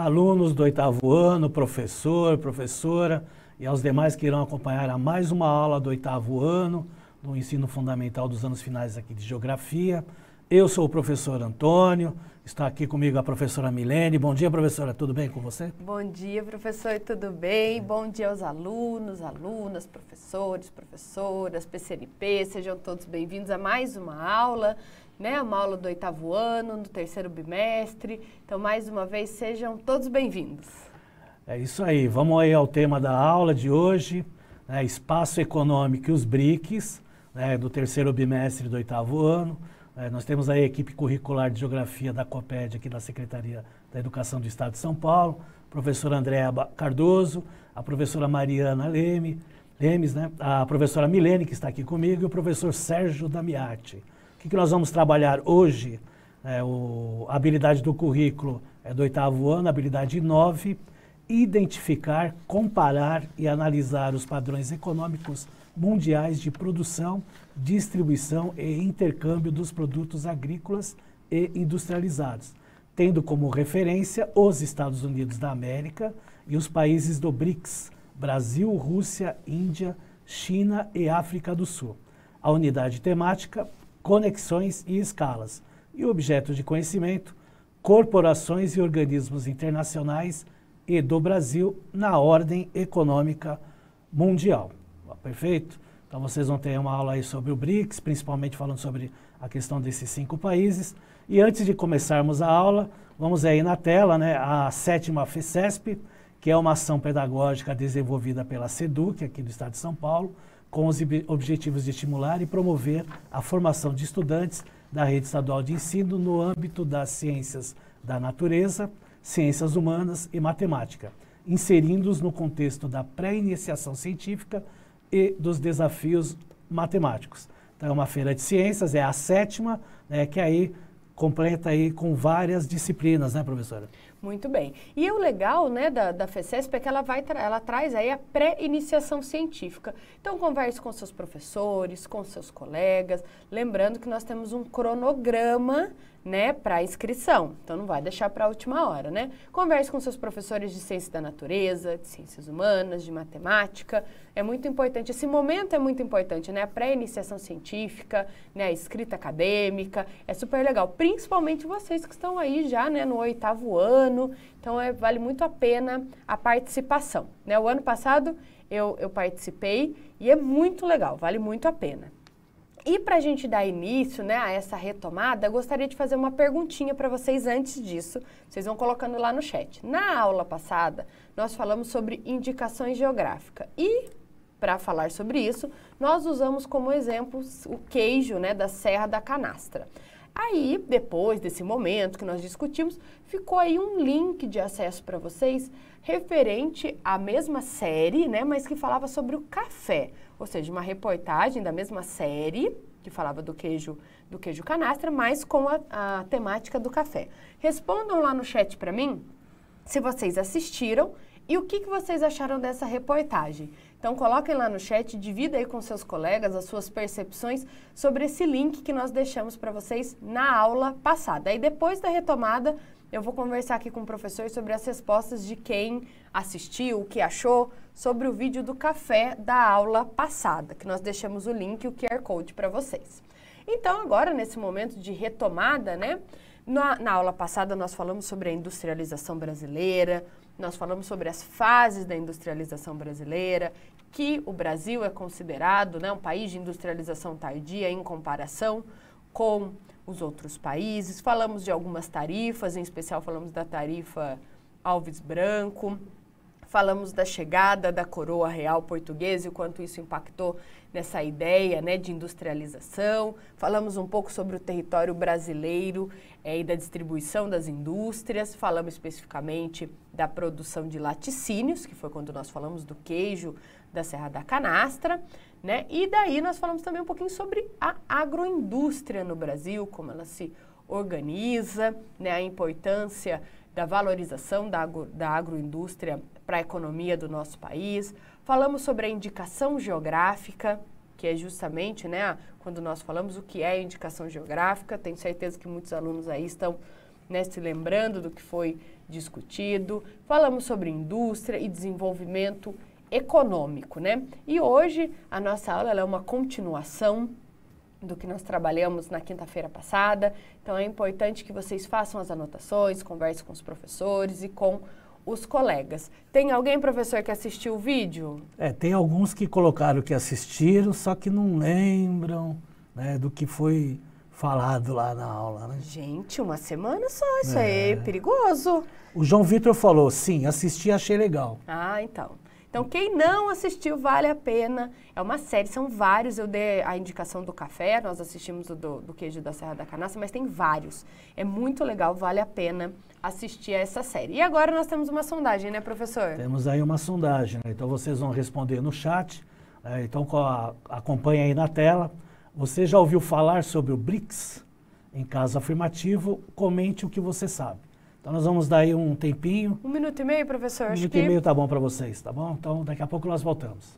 alunos do 8º ano, professor, professora e aos demais que irão acompanhar a mais uma aula do 8º ano do ensino fundamental dos anos finais aqui de Geografia. Eu sou o professor Antônio, está aqui comigo a professora Milene. Bom dia, professora, tudo bem com você? Bom dia, professor, tudo bem? Bom dia aos alunos, alunas, professores, professoras, PCNP, sejam todos bem-vindos a mais uma aula, né? Uma aula do 8º ano, no 3º bimestre. Então, mais uma vez, sejam todos bem-vindos. É isso aí, vamos aí ao tema da aula de hoje, né? Espaço Econômico e os BRICS, né? Do 3º bimestre do 8º ano. Nós temos aí a equipe curricular de Geografia da COPED, aqui da Secretaria da Educação do Estado de São Paulo, a professora Andréa Cardoso, a professora Mariana Lemes, né? A professora Milene, que está aqui comigo, e o professor Sérgio Damiati. O que nós vamos trabalhar hoje? A habilidade do currículo é do 8º ano, habilidade 9, identificar, comparar e analisar os padrões econômicos mundiais de produção, distribuição e intercâmbio dos produtos agrícolas e industrializados, tendo como referência os Estados Unidos da América e os países do BRICS, Brasil, Rússia, Índia, China e África do Sul. A unidade temática, conexões e escalas. E o objeto de conhecimento, corporações e organismos internacionais e do Brasil na ordem econômica mundial. Perfeito? Então vocês vão ter uma aula aí sobre o BRICS, principalmente falando sobre a questão desses 5 países. E antes de começarmos a aula, vamos aí na tela, né, a 7ª FECESP, que é uma ação pedagógica desenvolvida pela SEDUC, aqui do Estado de São Paulo, com os objetivos de estimular e promover a formação de estudantes da rede estadual de ensino no âmbito das ciências da natureza, ciências humanas e matemática, inserindo-os no contexto da pré-iniciação científica e dos desafios matemáticos. Então é uma feira de ciências, é a 7ª, né, que aí completa aí com várias disciplinas, né, professora? Muito bem. E o legal, né, da FECESP é que ela traz aí a pré-iniciação científica. Então, converse com seus professores, com seus colegas, lembrando que nós temos um cronograma, né, para inscrição. Então, não vai deixar para a última hora, né? Converse com seus professores de ciência da natureza, de ciências humanas, de matemática. É muito importante, esse momento é muito importante, né? A pré-iniciação científica, né, a escrita acadêmica, é super legal. Principalmente vocês que estão aí já, né, no 8º ano. Então, vale muito a pena a participação, né? O ano passado eu participei e é muito legal, vale muito a pena. E para a gente dar início, né, a essa retomada, eu gostaria de fazer uma perguntinha para vocês antes disso. Vocês vão colocando lá no chat. Na aula passada, nós falamos sobre indicações geográficas. E, para falar sobre isso, nós usamos como exemplo o queijo, né, da Serra da Canastra. Aí, depois desse momento que nós discutimos, ficou aí um link de acesso para vocês referente à mesma série, né, mas que falava sobre o café. Ou seja, uma reportagem da mesma série, que falava do queijo canastra, mas com a temática do café. Respondam lá no chat para mim se vocês assistiram e o que vocês acharam dessa reportagem. Então, coloquem lá no chat, divida aí com seus colegas as suas percepções sobre esse link que nós deixamos para vocês na aula passada. Aí, depois da retomada, eu vou conversar aqui com o professor sobre as respostas de quem assistiu, o que achou sobre o vídeo do café da aula passada, que nós deixamos o link e o QR Code para vocês. Então, agora, nesse momento de retomada, né? Na aula passada, nós falamos sobre a industrialização brasileira, nós falamos sobre as fases da industrialização brasileira, que o Brasil é considerado, né, um país de industrialização tardia em comparação com os outros países. Falamos de algumas tarifas, em especial falamos da tarifa Alves Branco, falamos da chegada da coroa real portuguesa e o quanto isso impactou nessa ideia, né, de industrialização. Falamos um pouco sobre o território brasileiro e da distribuição das indústrias. Falamos especificamente da produção de laticínios, que foi quando nós falamos do queijo da Serra da Canastra, né? E daí nós falamos também um pouquinho sobre a agroindústria no Brasil, como ela se organiza, né, a importância da valorização da agroindústria para a economia do nosso país. Falamos sobre a indicação geográfica, que é justamente, né, quando nós falamos o que é indicação geográfica. Tenho certeza que muitos alunos aí estão, né, se lembrando do que foi discutido, falamos sobre indústria e desenvolvimento econômico, né? E hoje a nossa aula ela é uma continuação do que nós trabalhamos na quinta-feira passada, então é importante que vocês façam as anotações, conversem com os professores e com os colegas. Tem alguém, professor, que assistiu o vídeo? Tem alguns que colocaram que assistiram, só que não lembram, né, do que foi falado lá na aula, né? Gente, uma semana só, isso aí é perigoso. O João Vitor falou, sim, assisti, achei legal. Ah, então. Então, quem não assistiu, vale a pena. É uma série, são vários. Eu dei a indicação do café, nós assistimos do queijo da Serra da Canastra, mas tem vários. É muito legal, vale a pena assistir a essa série. E agora nós temos uma sondagem, né, professor? Temos aí uma sondagem, né? Então vocês vão responder no chat. Então acompanhe aí na tela. Você já ouviu falar sobre o BRICS? Em caso afirmativo, comente o que você sabe. Então nós vamos dar aí um tempinho. 1 minuto e meio, professor? 1 minuto e meio tá bom para vocês, tá bom? Então daqui a pouco nós voltamos.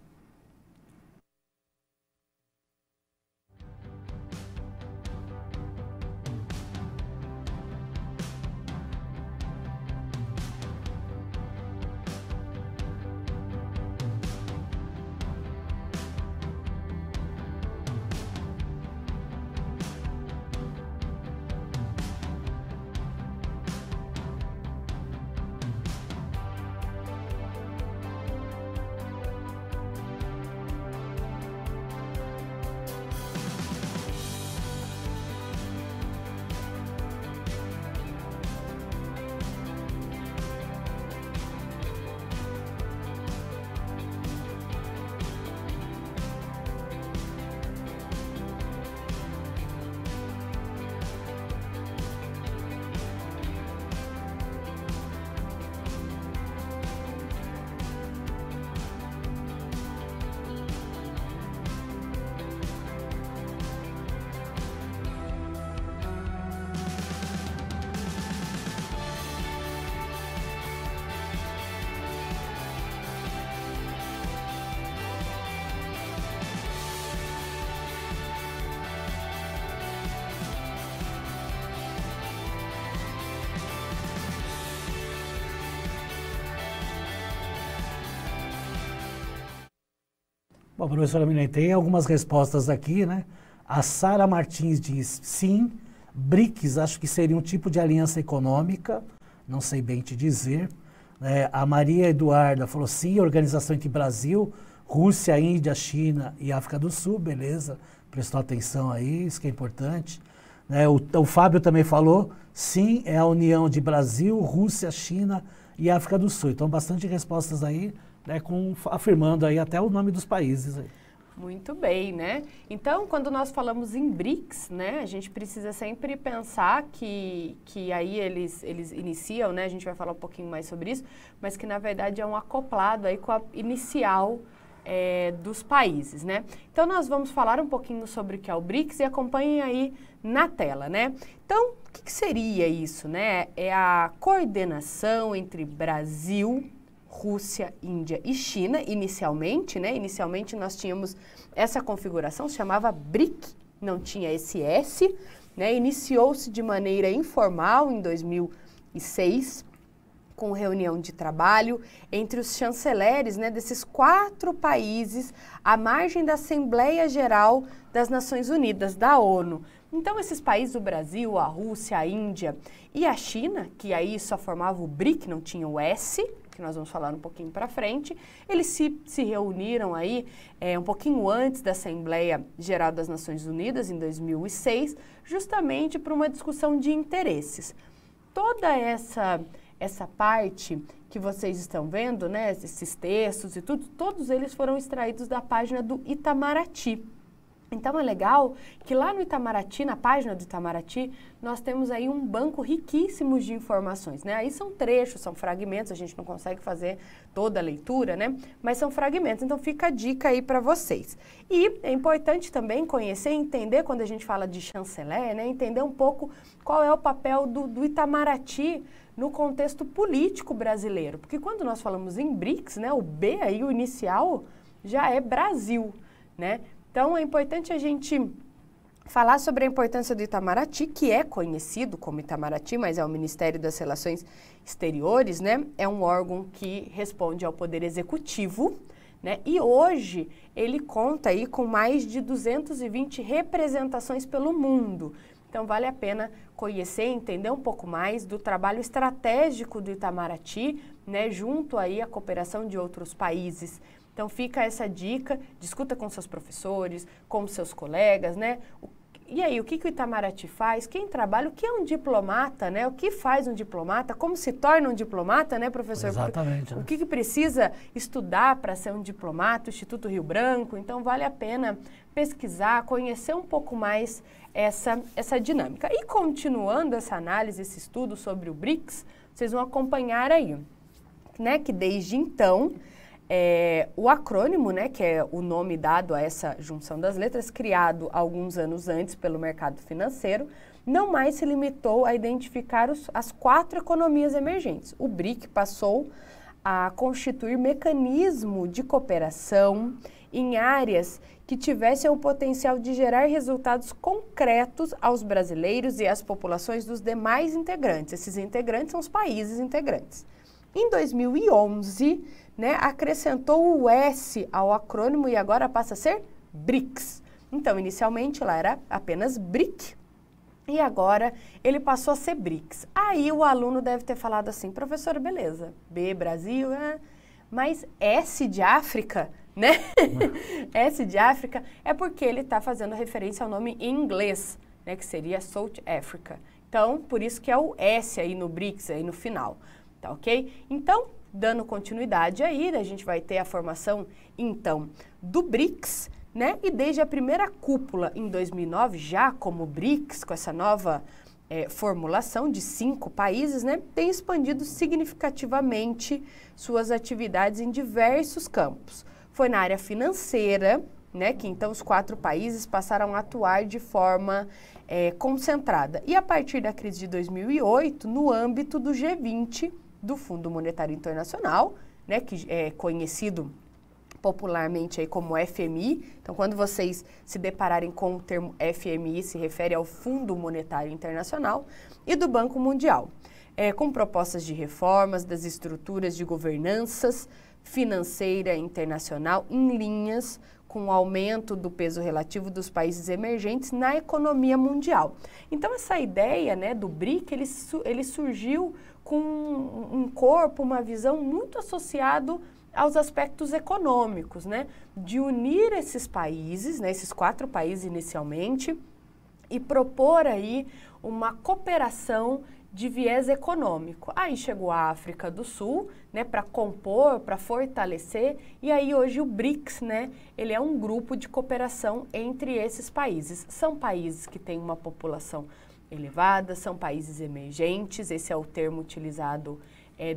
Bom, professora Miriam, tem algumas respostas aqui, né? A Sara Martins diz sim, BRICS acho que seria um tipo de aliança econômica, não sei bem te dizer. A Maria Eduarda falou sim, organização entre Brasil, Rússia, Índia, China e África do Sul, beleza, prestou atenção aí, isso que é importante. O Fábio também falou sim, é a união de Brasil, Rússia, China e África do Sul. Então, bastante respostas aí, né, afirmando aí até o nome dos países aí. Muito bem, né? Então, quando nós falamos em BRICS, né, a gente precisa sempre pensar que aí eles iniciam, né, a gente vai falar um pouquinho mais sobre isso, mas que na verdade é um acoplado aí com a inicial dos países, né? Então, nós vamos falar um pouquinho sobre o que é o BRICS e acompanhem aí na tela, né? Então, o que seria isso, né? É a coordenação entre Brasil, Rússia, Índia e China, inicialmente, né? Inicialmente nós tínhamos essa configuração, se chamava BRIC, não tinha esse S, né? Iniciou-se de maneira informal em 2006, com reunião de trabalho entre os chanceleres, né, desses 4 países à margem da Assembleia Geral das Nações Unidas, da ONU. Então, esses países, o Brasil, a Rússia, a Índia e a China, que aí só formava o BRIC, não tinha o S, que nós vamos falar um pouquinho para frente, eles se reuniram aí um pouquinho antes da Assembleia Geral das Nações Unidas, em 2006, justamente para uma discussão de interesses. Toda essa parte que vocês estão vendo, né, esses textos e tudo, todos eles foram extraídos da página do Itamaraty. Então, é legal que lá no Itamaraty, na página do Itamaraty, nós temos aí um banco riquíssimo de informações, né? Aí são trechos, são fragmentos, a gente não consegue fazer toda a leitura, né? Mas são fragmentos, então fica a dica aí para vocês. E é importante também conhecer e entender, quando a gente fala de chanceler, né? Entender um pouco qual é o papel do Itamaraty no contexto político brasileiro. Porque quando nós falamos em BRICS, né? O B aí, o inicial, já é Brasil, né? Então, é importante a gente falar sobre a importância do Itamaraty, que é conhecido como Itamaraty, mas é o Ministério das Relações Exteriores, né? É um órgão que responde ao Poder Executivo, né? E hoje ele conta aí com mais de 220 representações pelo mundo. Então vale a pena conhecer, entender um pouco mais do trabalho estratégico do Itamaraty, né? Junto aí à cooperação de outros países. Então fica essa dica, discuta com seus professores, com seus colegas, né? E aí, o que o Itamaraty faz? Quem trabalha? O que é um diplomata, né? O que faz um diplomata? Como se torna um diplomata, né, professor? Exatamente. O que precisa estudar para ser um diplomata? O Instituto Rio Branco. Então, vale a pena pesquisar, conhecer um pouco mais essa dinâmica. E continuando essa análise, esse estudo sobre o BRICS, vocês vão acompanhar aí, né, que desde então... o acrônimo, né, que é o nome dado a essa junção das letras, criado alguns anos antes pelo mercado financeiro, não mais se limitou a identificar as 4 economias emergentes. O BRIC passou a constituir mecanismo de cooperação em áreas que tivessem o potencial de gerar resultados concretos aos brasileiros e às populações dos demais integrantes. Esses integrantes são os países integrantes. Em 2011, né, acrescentou o S ao acrônimo e agora passa a ser BRICS. Então, inicialmente lá era apenas BRIC e agora ele passou a ser BRICS. Aí o aluno deve ter falado assim, professor, beleza, B, Brasil, mas S de África, né? S de África é porque ele está fazendo referência ao nome em inglês, né, que seria South Africa. Então, por isso que é o S aí no BRICS, aí no final. Tá ok? Então, dando continuidade aí, a gente vai ter a formação, então, do BRICS, né? E desde a primeira cúpula em 2009, já como BRICS, com essa nova formulação de 5 países, né? Tem expandido significativamente suas atividades em diversos campos. Foi na área financeira, né? Que então os 4 países passaram a atuar de forma concentrada. E a partir da crise de 2008, no âmbito do G20, do Fundo Monetário Internacional, né, que é conhecido popularmente aí como FMI. Então, quando vocês se depararem com o termo FMI, se refere ao Fundo Monetário Internacional, e do Banco Mundial, com propostas de reformas das estruturas de governanças financeira internacional em linhas com o aumento do peso relativo dos países emergentes na economia mundial. Então, essa ideia, né, do BRIC, ele surgiu com um corpo, uma visão muito associado aos aspectos econômicos, né, de unir esses países, né, esses 4 países inicialmente, e propor aí uma cooperação de viés econômico. Aí chegou a África do Sul, né, para compor, para fortalecer, e aí hoje o BRICS, né, ele é um grupo de cooperação entre esses países. São países que têm uma população elevada, são países emergentes, esse é o termo utilizado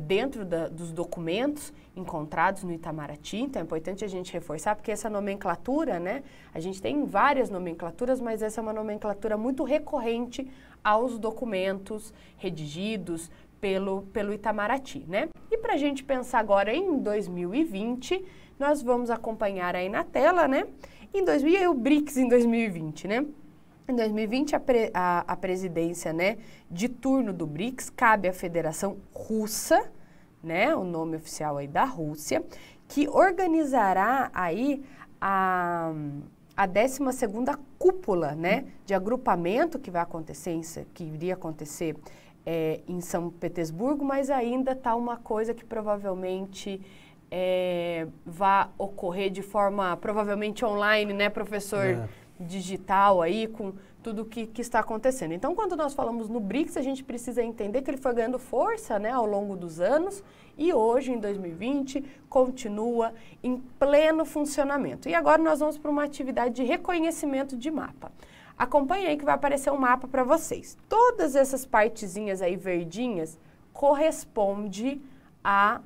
dentro dos documentos encontrados no Itamaraty, então é importante a gente reforçar, porque essa nomenclatura, né, a gente tem várias nomenclaturas, mas essa é uma nomenclatura muito recorrente aos documentos redigidos pelo Itamaraty, né? E para a gente pensar agora em 2020, nós vamos acompanhar aí na tela, né? E o BRICS em 2020, né? Em 2020, a presidência, né, de turno do BRICS cabe à Federação Russa, né, o nome oficial aí da Rússia, que organizará aí a 12ª cúpula, né, de agrupamento que vai acontecer, que iria acontecer em São Petersburgo, mas ainda está uma coisa que provavelmente vai ocorrer de forma provavelmente online, né, professor? Digital aí, com tudo que está acontecendo. Então, quando nós falamos no BRICS, a gente precisa entender que ele foi ganhando força, né, ao longo dos anos e hoje, em 2020, continua em pleno funcionamento. E agora nós vamos para uma atividade de reconhecimento de mapa. Acompanhe aí que vai aparecer um mapa para vocês. Todas essas partezinhas aí verdinhas correspondem a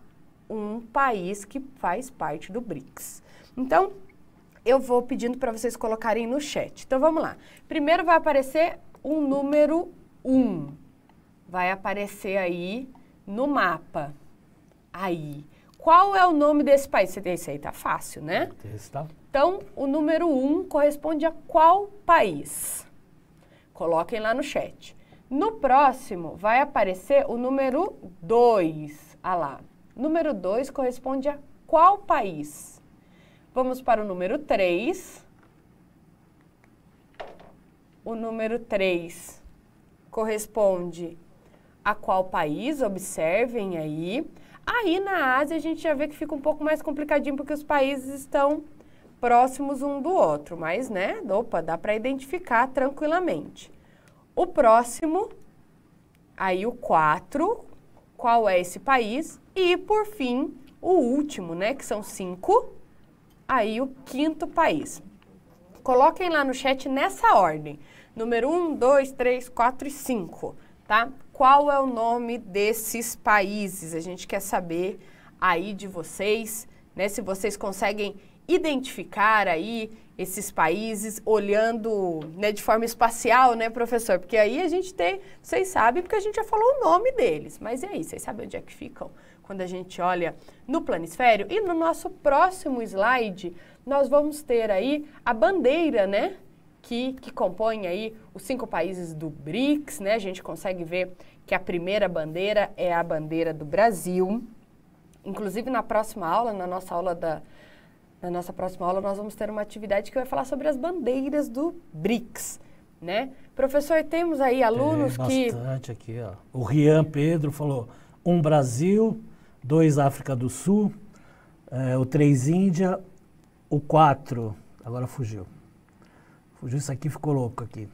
um país que faz parte do BRICS. Então, eu vou pedindo para vocês colocarem no chat. Então, vamos lá. Primeiro vai aparecer um número 1. Vai aparecer aí no mapa. Aí. Qual é o nome desse país? Esse aí tá fácil, né? Esse tá. Então, o número 1 corresponde a qual país? Coloquem lá no chat. No próximo vai aparecer o número 2. Ah lá. Número 2 corresponde a qual país? Vamos para o número 3. O número 3 corresponde a qual país? Observem aí. Aí na Ásia a gente já vê que fica um pouco mais complicadinho porque os países estão próximos um do outro, mas né, opa, dá para identificar tranquilamente. O próximo, aí o 4, qual é esse país? E por fim, o último, né, que são 5, aí o 5º país. Coloquem lá no chat nessa ordem, número 1, 2, 3, 4 e 5, tá? Qual é o nome desses países? A gente quer saber aí de vocês, né? Se vocês conseguem identificar aí esses países olhando, né, de forma espacial, né, professor? Porque aí a gente tem, vocês sabem, porque a gente já falou o nome deles. Mas e aí, vocês sabem onde é que ficam? Quando a gente olha no planisfério? E no nosso próximo slide, nós vamos ter aí a bandeira, né? Que compõe aí os 5 países do BRICS, né? A gente consegue ver que a primeira bandeira é a bandeira do Brasil. Inclusive, na próxima aula, na nossa próxima aula, nós vamos ter uma atividade que vai falar sobre as bandeiras do BRICS, né? Professor, temos aí alunos que... bastante aqui, ó. O Rian Pedro falou 1 Brasil, 2 África do Sul, o 3 Índia, o 4... Agora fugiu. Fugiu, isso aqui ficou louco aqui.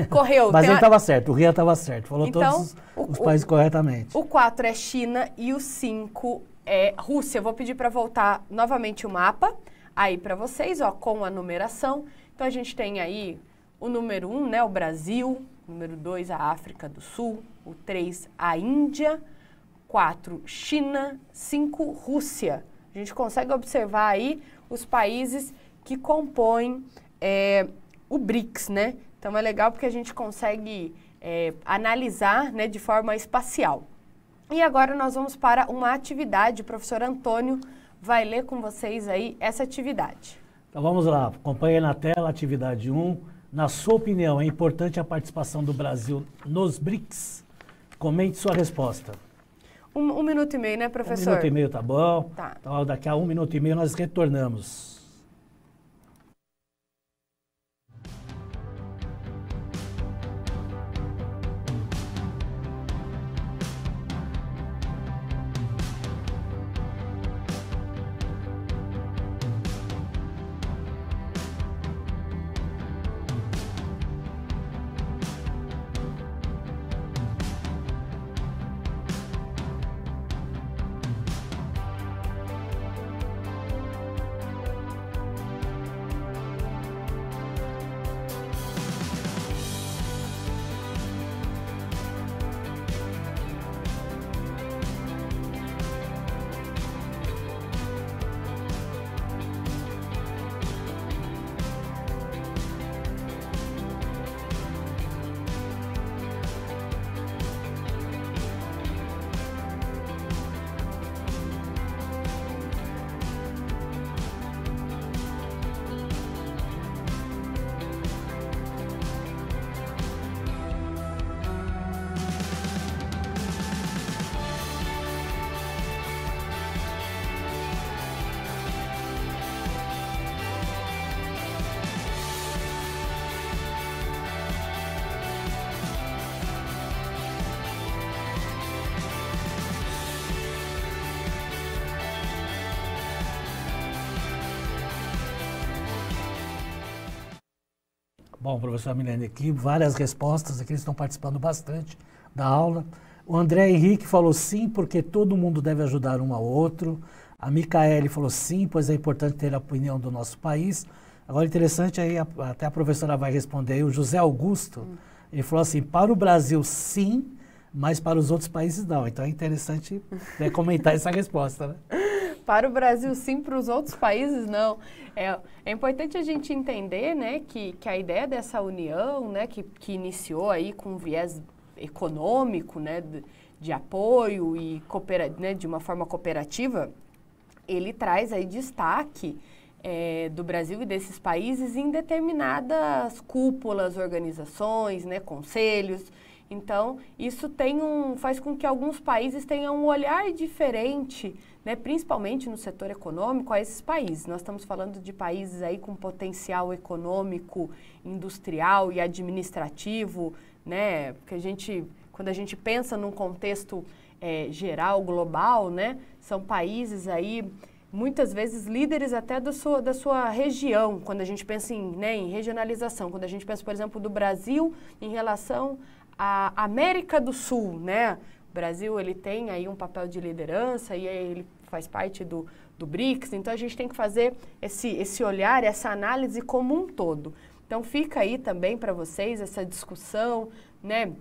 Correu. Mas ele estava certo, o Rian estava certo, falou então, todos os países corretamente. O 4 é China e o 5 é Rússia. Eu vou pedir para voltar novamente o mapa aí para vocês, ó, com a numeração. Então a gente tem aí o número 1, né, o Brasil, número 2 a África do Sul, o 3 a Índia, 4 China, 5 Rússia. A gente consegue observar aí os países que compõem o BRICS, né? Então é legal porque a gente consegue analisar, né, de forma espacial. E agora nós vamos para uma atividade. O professor Antônio vai ler com vocês aí essa atividade. Então vamos lá, acompanhe na tela a atividade 1. Na sua opinião, é importante a participação do Brasil nos BRICS? Comente sua resposta. 1 minuto e meio, né, professor? 1 minuto e meio, tá bom? Tá. Então daqui a 1 minuto e meio nós retornamos. Bom, professor Milene, aqui várias respostas, aqui eles estão participando bastante da aula. O André Henrique falou sim, porque todo mundo deve ajudar um ao outro. A Micaele falou sim, pois é importante ter a opinião do nosso país. Agora, interessante, aí até a professora vai responder aí, o José Augusto, ele falou assim, para o Brasil sim, mas para os outros países não. Então é interessante, né, comentar essa resposta, né? Para o Brasil sim, para os outros países não. É importante a gente entender, né, que a ideia dessa união, né, que iniciou aí com um viés econômico, né, de apoio e né, de uma forma cooperativa, ele traz aí destaque do Brasil e desses países em determinadas cúpulas, organizações, né, conselhos. Então, isso faz com que alguns países tenham um olhar diferente, né, principalmente no setor econômico, a esses países. Nós estamos falando de países aí com potencial econômico, industrial e administrativo, né, porque quando a gente pensa num contexto geral, global, né, são países aí muitas vezes líderes até da sua região, quando a gente pensa em regionalização, quando a gente pensa, por exemplo, do Brasil em relação à América do Sul, né? O Brasil, ele tem aí um papel de liderança e ele faz parte do BRICS, então a gente tem que fazer esse olhar, essa análise como um todo. Então fica aí também para vocês essa discussão, né?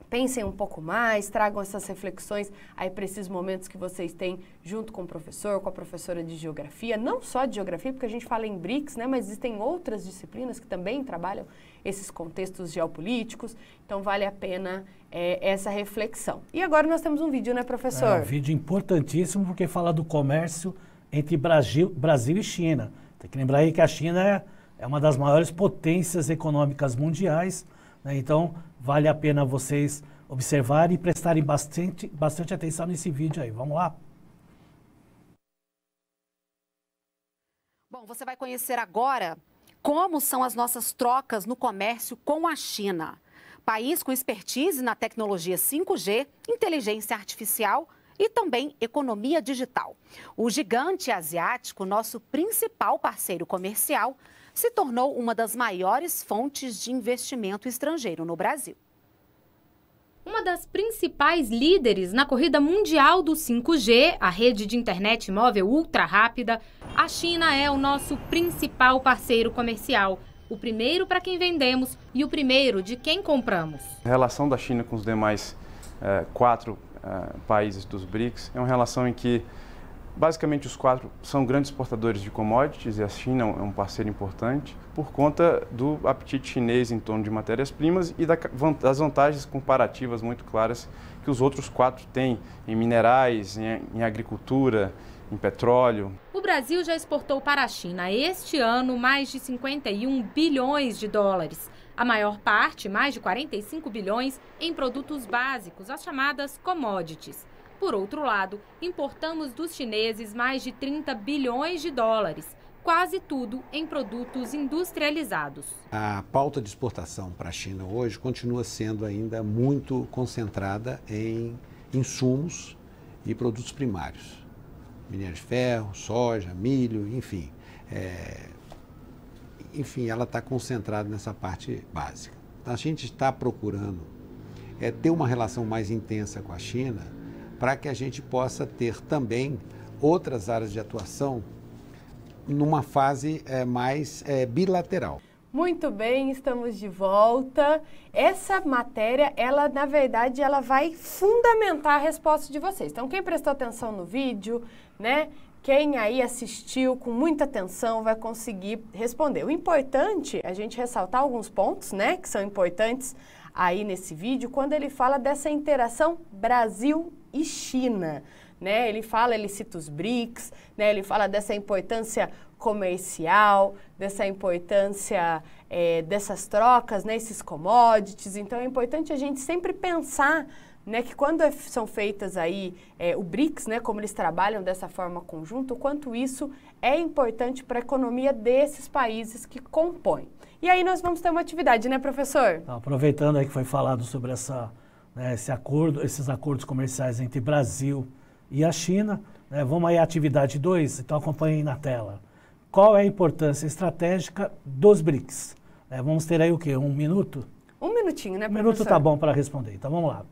Pensem um pouco mais, tragam essas reflexões aí para esses momentos que vocês têm junto com o professor, com a professora de geografia, não só de geografia, porque a gente fala em BRICS, né, mas existem outras disciplinas que também trabalham esses contextos geopolíticos, então vale a pena essa reflexão. E agora nós temos um vídeo, né, professor? Um vídeo importantíssimo porque fala do comércio entre Brasil e China. Tem que lembrar aí que a China é uma das maiores potências econômicas mundiais, né? Então, vale a pena vocês observarem e prestarem bastante atenção nesse vídeo aí. Vamos lá? Bom, você vai conhecer agora como são as nossas trocas no comércio com a China. País com expertise na tecnologia 5G, inteligência artificial e também economia digital. O gigante asiático, nosso principal parceiro comercial, se tornou uma das maiores fontes de investimento estrangeiro no Brasil. Uma das principais líderes na corrida mundial do 5G, a rede de internet móvel ultra rápida, a China é o nosso principal parceiro comercial. O primeiro para quem vendemos e o primeiro de quem compramos. A relação da China com os demais 4 países dos BRICS é uma relação em que basicamente os 4 são grandes exportadores de commodities e a China é um parceiro importante por conta do apetite chinês em torno de matérias-primas e das vantagens comparativas muito claras que os outros 4 têm em minerais, em agricultura, em petróleo. O Brasil já exportou para a China este ano mais de 51 bilhões de dólares. A maior parte, mais de 45 bilhões, em produtos básicos, as chamadas commodities. Por outro lado, importamos dos chineses mais de 30 bilhões de dólares, quase tudo em produtos industrializados. A pauta de exportação para a China hoje continua sendo ainda muito concentrada em insumos e produtos primários. Minério de ferro, soja, milho, enfim. Enfim, ela está concentrada nessa parte básica. A gente está procurando ter uma relação mais intensa com a China para que a gente possa ter também outras áreas de atuação numa fase mais bilateral. Muito bem, estamos de volta. Essa matéria, ela na verdade, ela vai fundamentar a resposta de vocês. Então, quem prestou atenção no vídeo, né? Quem aí assistiu com muita atenção vai conseguir responder. O importante é a gente ressaltar alguns pontos, né? Que são importantes aí nesse vídeo, quando ele fala dessa interação Brasil e China, né? Ele cita os BRICS, né? Ele fala dessa importância comercial, dessa importância dessas trocas, né? Esses commodities. Então é importante a gente sempre pensar, né, que quando são feitas aí o BRICS, né, como eles trabalham dessa forma conjunta, o quanto isso é importante para a economia desses países que compõem. E aí nós vamos ter uma atividade, né, professor? Então, aproveitando aí que foi falado sobre esses acordos comerciais entre Brasil e a China, né, vamos aí à atividade 2, então acompanhem na tela. Qual é a importância estratégica dos BRICS? Vamos ter aí o quê? 1 minuto? 1 minutinho, né, professor? 1 minuto tá bom para responder, então vamos lá.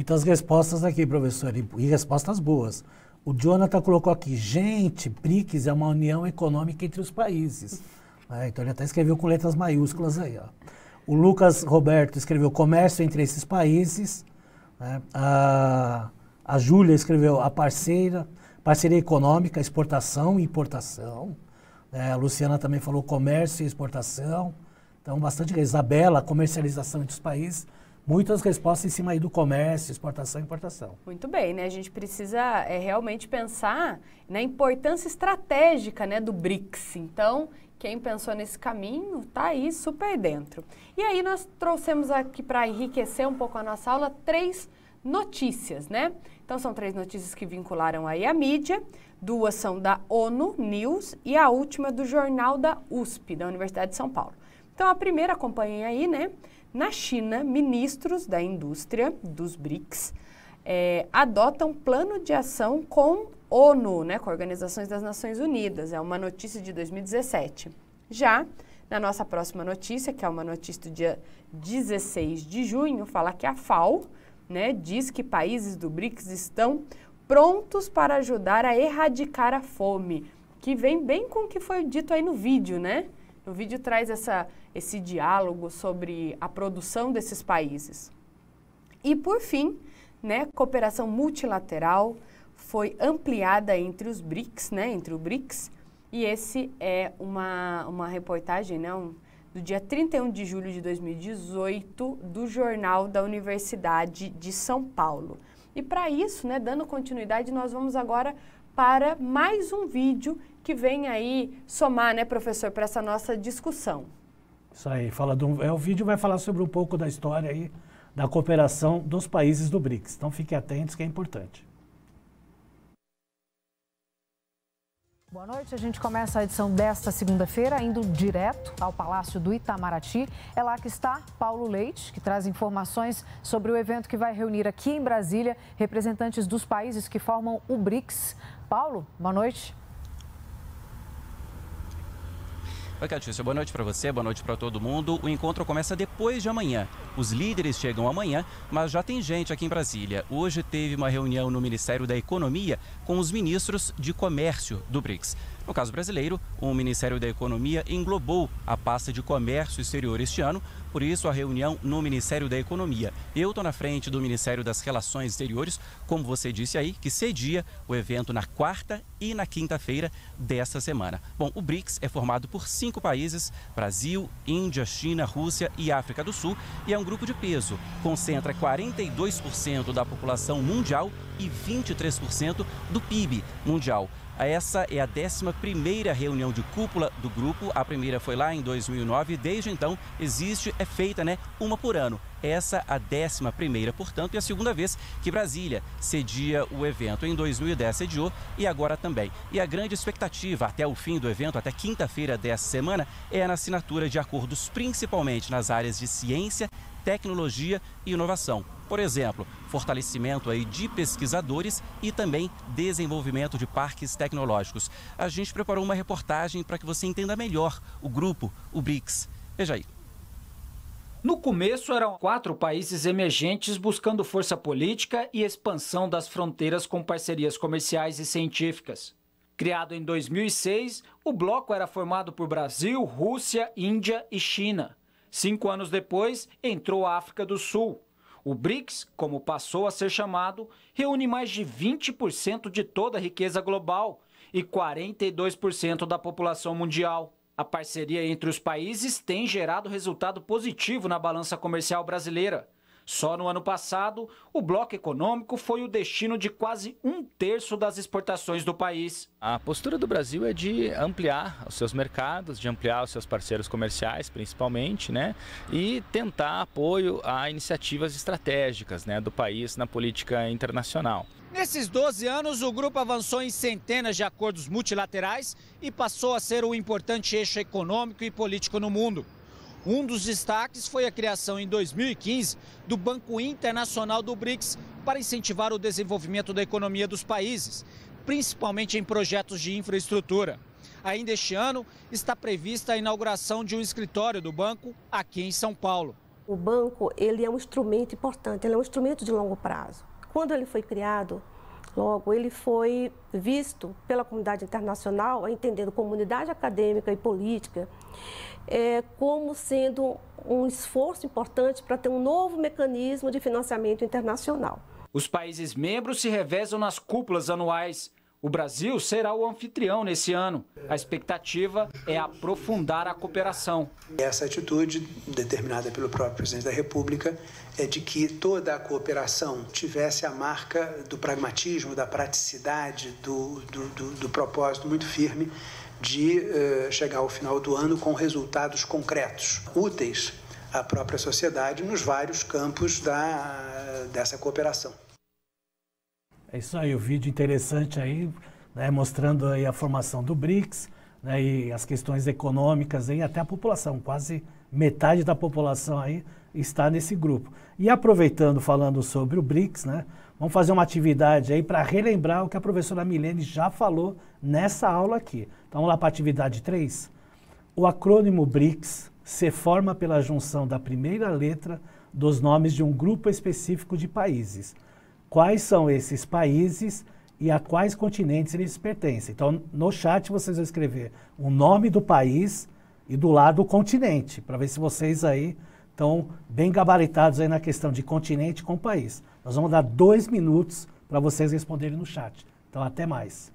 Muitas respostas aqui, professor, e respostas boas. O Jonathan colocou aqui, gente, BRICS é uma união econômica entre os países. Então ele até escreveu com letras maiúsculas aí. Ó. O Lucas Roberto escreveu comércio entre esses países. Né? A Júlia escreveu a parceria econômica, exportação e importação. A Luciana também falou comércio e exportação. Então, bastante. Isabela, comercialização entre os países. Muitas respostas em cima aí do comércio, exportação e importação. Muito bem, né? A gente precisa realmente pensar na importância estratégica, né, do BRICS. Então, quem pensou nesse caminho está aí super dentro. E aí nós trouxemos aqui para enriquecer um pouco a nossa aula 3 notícias, né? Então, são 3 notícias que vincularam aí a mídia. 2 são da ONU News e a última do Jornal da USP, da Universidade de São Paulo. Então, a primeira acompanhem aí, né? Na China, ministros da indústria dos BRICS adotam plano de ação com ONU, né, com Organizações das Nações Unidas. É uma notícia de 2017. Já na nossa próxima notícia, que é uma notícia do dia 16 de junho, fala que a FAO, né, diz que países do BRICS estão prontos para ajudar a erradicar a fome, que vem bem com o que foi dito aí no vídeo, né? O vídeo traz esse diálogo sobre a produção desses países. E, por fim, né, cooperação multilateral foi ampliada entre os BRICS, né, entre o BRICS, e esse é uma reportagem, né, do dia 31 de julho de 2018, do Jornal da Universidade de São Paulo. E para isso, né, dando continuidade, nós vamos agora para mais um vídeo que vem aí somar, né, professor, para essa nossa discussão. Isso aí, o vídeo vai falar sobre um pouco da história aí da cooperação dos países do BRICS. Então fiquem atentos que é importante. Boa noite, a gente começa a edição desta segunda-feira indo direto ao Palácio do Itamaraty. É lá que está Paulo Leite, que traz informações sobre o evento que vai reunir aqui em Brasília representantes dos países que formam o BRICS. Paulo, boa noite. Oi, Catícia, boa noite para você, boa noite para todo mundo. O encontro começa depois de amanhã. Os líderes chegam amanhã, mas já tem gente aqui em Brasília. Hoje teve uma reunião no Ministério da Economia com os ministros de comércio do BRICS. No caso brasileiro, o Ministério da Economia englobou a pasta de comércio exterior este ano, por isso a reunião no Ministério da Economia. Eu estou na frente do Ministério das Relações Exteriores, como você disse aí, que cedia o evento na quarta e na quinta-feira desta semana. Bom, o BRICS é formado por 5 países, Brasil, Índia, China, Rússia e África do Sul, e é um grupo de peso, concentra 42% da população mundial e 23% do PIB mundial. Essa é a 11ª reunião de cúpula do grupo. A primeira foi lá em 2009 e desde então é feita, né, uma por ano. Essa a 11ª, portanto, e a segunda vez que Brasília cedia o evento. Em 2010 sediou e agora também. E a grande expectativa até o fim do evento, até quinta-feira dessa semana, é na assinatura de acordos principalmente nas áreas de ciência, tecnologia e inovação. Por exemplo, fortalecimento aí de pesquisadores e também desenvolvimento de parques tecnológicos. A gente preparou uma reportagem para que você entenda melhor o grupo, o BRICS. Veja aí. No começo eram 4 países emergentes buscando força política e expansão das fronteiras com parcerias comerciais e científicas. Criado em 2006, o bloco era formado por Brasil, Rússia, Índia e China. 5 anos depois, entrou a África do Sul. O BRICS, como passou a ser chamado, reúne mais de 20% de toda a riqueza global e 42% da população mundial. A parceria entre os países tem gerado resultado positivo na balança comercial brasileira. Só no ano passado, o bloco econômico foi o destino de quase 1/3 das exportações do país. A postura do Brasil é de ampliar os seus mercados, de ampliar os seus parceiros comerciais, principalmente, né? E tentar apoio a iniciativas estratégicas, né, do país na política internacional. Nesses 12 anos, o grupo avançou em centenas de acordos multilaterais e passou a ser um importante eixo econômico e político no mundo. Um dos destaques foi a criação em 2015 do Banco Internacional do BRICS para incentivar o desenvolvimento da economia dos países, principalmente em projetos de infraestrutura. Ainda este ano está prevista a inauguração de um escritório do banco aqui em São Paulo. O banco, ele é um instrumento importante, ele é um instrumento de longo prazo. Quando ele foi criado, logo, ele foi visto pela comunidade internacional, entendendo comunidade acadêmica e política, como sendo um esforço importante para ter um novo mecanismo de financiamento internacional. Os países membros se revezam nas cúpulas anuais. O Brasil será o anfitrião nesse ano. A expectativa é aprofundar a cooperação. Essa atitude, determinada pelo próprio presidente da República, é de que toda a cooperação tivesse a marca do pragmatismo, da praticidade, do propósito muito firme de chegar ao final do ano com resultados concretos, úteis à própria sociedade nos vários campos dessa cooperação. É isso aí, o vídeo interessante aí, né, mostrando aí a formação do BRICS, né, e as questões econômicas aí, até a população, quase metade da população aí está nesse grupo. E aproveitando, falando sobre o BRICS, né, vamos fazer uma atividade aí para relembrar o que a professora Milene já falou nessa aula aqui. Então vamos lá para a atividade 3. O acrônimo BRICS se forma pela junção da primeira letra dos nomes de um grupo específico de países. Quais são esses países e a quais continentes eles pertencem? Então, no chat vocês vão escrever o nome do país e do lado o continente, para ver se vocês aí estão bem gabaritados aí na questão de continente com país. Nós vamos dar 2 minutos para vocês responderem no chat. Então, até mais.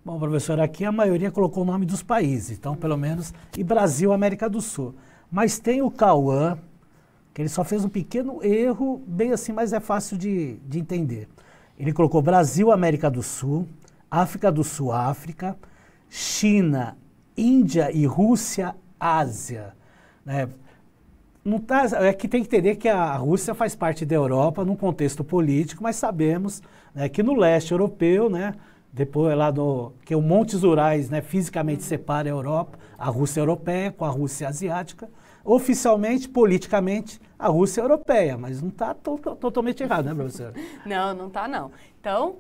Bom, professor, aqui a maioria colocou o nome dos países, então pelo menos, e Brasil, América do Sul. Mas tem o Cauã, que ele só fez um pequeno erro, bem assim, mas é fácil de entender. Ele colocou Brasil, América do Sul, África do Sul, África, China, Índia e Rússia, Ásia. Né? Não tá, é que tem que entender que a Rússia faz parte da Europa num contexto político, mas sabemos, né, que no leste europeu, né, depois lá que o Montes Urais, né, fisicamente separa a Europa, a Rússia europeia com a Rússia asiática. Oficialmente, politicamente, a Rússia é europeia, mas não está totalmente errado, né, professora? Não, não está não. Então,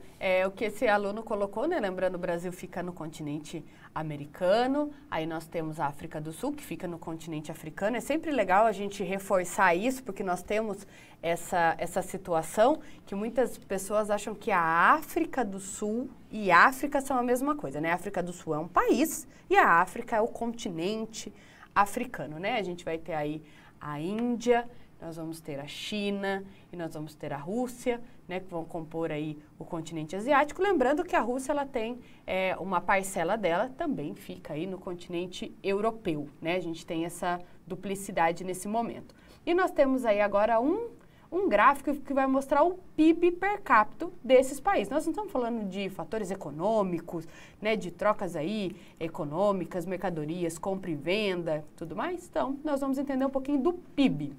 o que esse aluno colocou, né, lembrando, o Brasil fica no continente americano, aí nós temos a África do Sul, que fica no continente africano. É sempre legal a gente reforçar isso, porque nós temos essa situação que muitas pessoas acham que a África do Sul e África são a mesma coisa, né? A África do Sul é um país e a África é o continente africano, né? A gente vai ter aí a Índia, nós vamos ter a China e nós vamos ter a Rússia, né, que vão compor aí o continente asiático. Lembrando que a Rússia, ela tem uma parcela dela, também fica aí no continente europeu, né? A gente tem essa duplicidade nesse momento. E nós temos aí agora um gráfico que vai mostrar o PIB per capita desses países. Nós não estamos falando de fatores econômicos, né, de trocas aí econômicas, mercadorias, compra e venda, tudo mais. Então, nós vamos entender um pouquinho do PIB.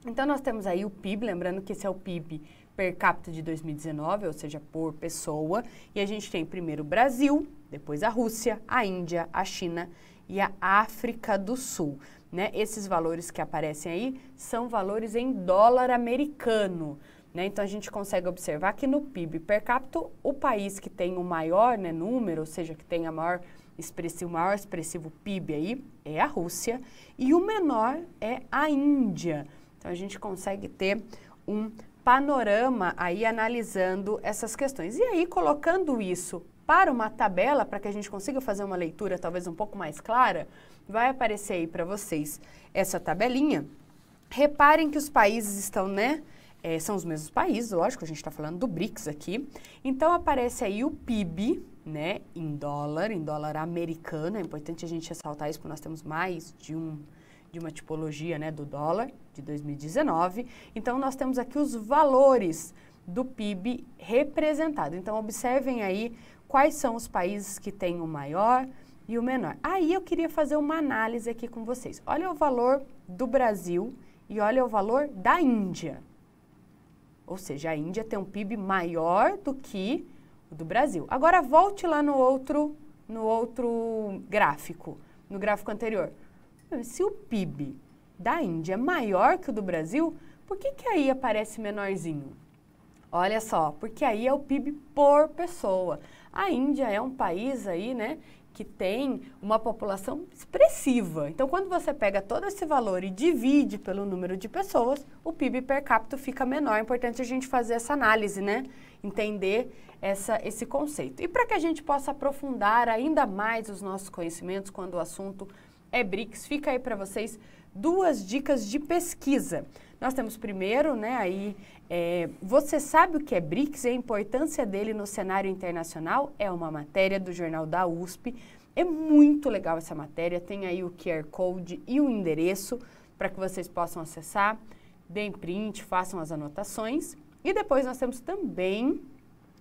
Então, nós temos aí o PIB, lembrando que esse é o PIB per capita de 2019, ou seja, por pessoa. E a gente tem primeiro o Brasil, depois a Rússia, a Índia, a China e a África do Sul. Né? Esses valores que aparecem aí são valores em dólar americano. Né? Então, a gente consegue observar que no PIB per capita, o país que tem o maior, né, número, ou seja, que tem o maior expressivo PIB aí, é a Rússia, e o menor é a Índia. Então, a gente consegue ter um panorama aí analisando essas questões. E aí, colocando isso para uma tabela, para que a gente consiga fazer uma leitura talvez um pouco mais clara, vai aparecer aí para vocês essa tabelinha. Reparem que os países estão, né, são os mesmos países, lógico, a gente está falando do BRICS aqui. Então, aparece aí o PIB, né, em dólar americano. É importante a gente ressaltar isso, porque nós temos mais de uma tipologia, né, do dólar de 2019. Então, nós temos aqui os valores do PIB representado. Então, observem aí quais são os países que têm o maior e o menor. Aí, eu queria fazer uma análise aqui com vocês. Olha o valor do Brasil e olha o valor da Índia. Ou seja, a Índia tem um PIB maior do que o do Brasil. Agora, volte lá no outro gráfico, no gráfico anterior. Se o PIB da Índia é maior que o do Brasil, por que aí aparece menorzinho? Olha só, porque aí é o PIB por pessoa. A Índia é um país aí, né, que tem uma população expressiva. Então, quando você pega todo esse valor e divide pelo número de pessoas, o PIB per capita fica menor. É importante a gente fazer essa análise, né? Entender esse conceito. E para que a gente possa aprofundar ainda mais os nossos conhecimentos quando o assunto é BRICS, fica aí para vocês 2 dicas de pesquisa. Nós temos primeiro, né, aí, você sabe o que é BRICS e a importância dele no cenário internacional? É uma matéria do jornal da USP. É muito legal essa matéria, tem aí o QR Code e o endereço para que vocês possam acessar, deem print, façam as anotações. E depois nós temos também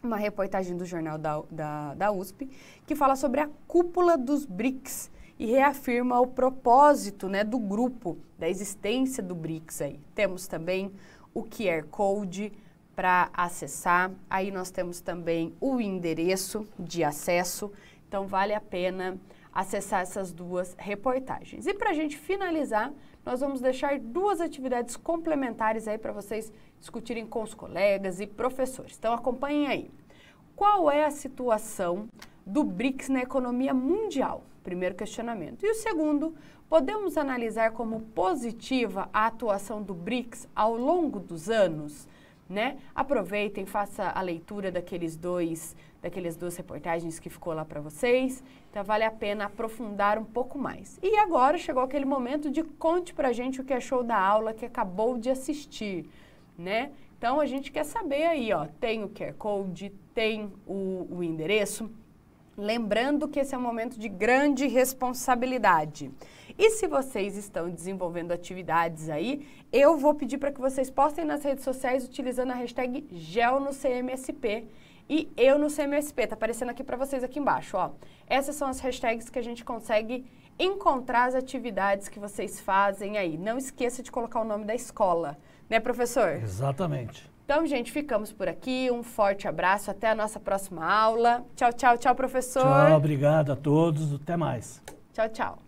uma reportagem do jornal da USP que fala sobre a cúpula dos BRICS e reafirma o propósito, né, do grupo, da existência do BRICS aí. Temos também o QR Code para acessar, aí nós temos também o endereço de acesso, então vale a pena acessar essas 2 reportagens. E para a gente finalizar, nós vamos deixar 2 atividades complementares aí para vocês discutirem com os colegas e professores. Então acompanhem aí. Qual é a situação do BRICS na economia mundial? Primeiro questionamento. E o segundo, podemos analisar como positiva a atuação do BRICS ao longo dos anos? Né? Aproveitem, faça a leitura daquelas duas reportagens que ficou lá para vocês. Então, vale a pena aprofundar um pouco mais. E agora chegou aquele momento de conte pra gente o que achou da aula que acabou de assistir, né? Então, a gente quer saber aí, ó, tem o QR Code, tem o endereço. Lembrando que esse é um momento de grande responsabilidade. E se vocês estão desenvolvendo atividades aí, eu vou pedir para que vocês postem nas redes sociais utilizando a hashtag GelNoCMSP e eu no CMSP. Tá aparecendo aqui para vocês aqui embaixo, ó. Essas são as hashtags que a gente consegue encontrar as atividades que vocês fazem aí. Não esqueça de colocar o nome da escola, né, professor? Exatamente. Então, gente, ficamos por aqui. Um forte abraço. Até a nossa próxima aula. Tchau, tchau, tchau, professor. Tchau, obrigado a todos. Até mais. Tchau, tchau.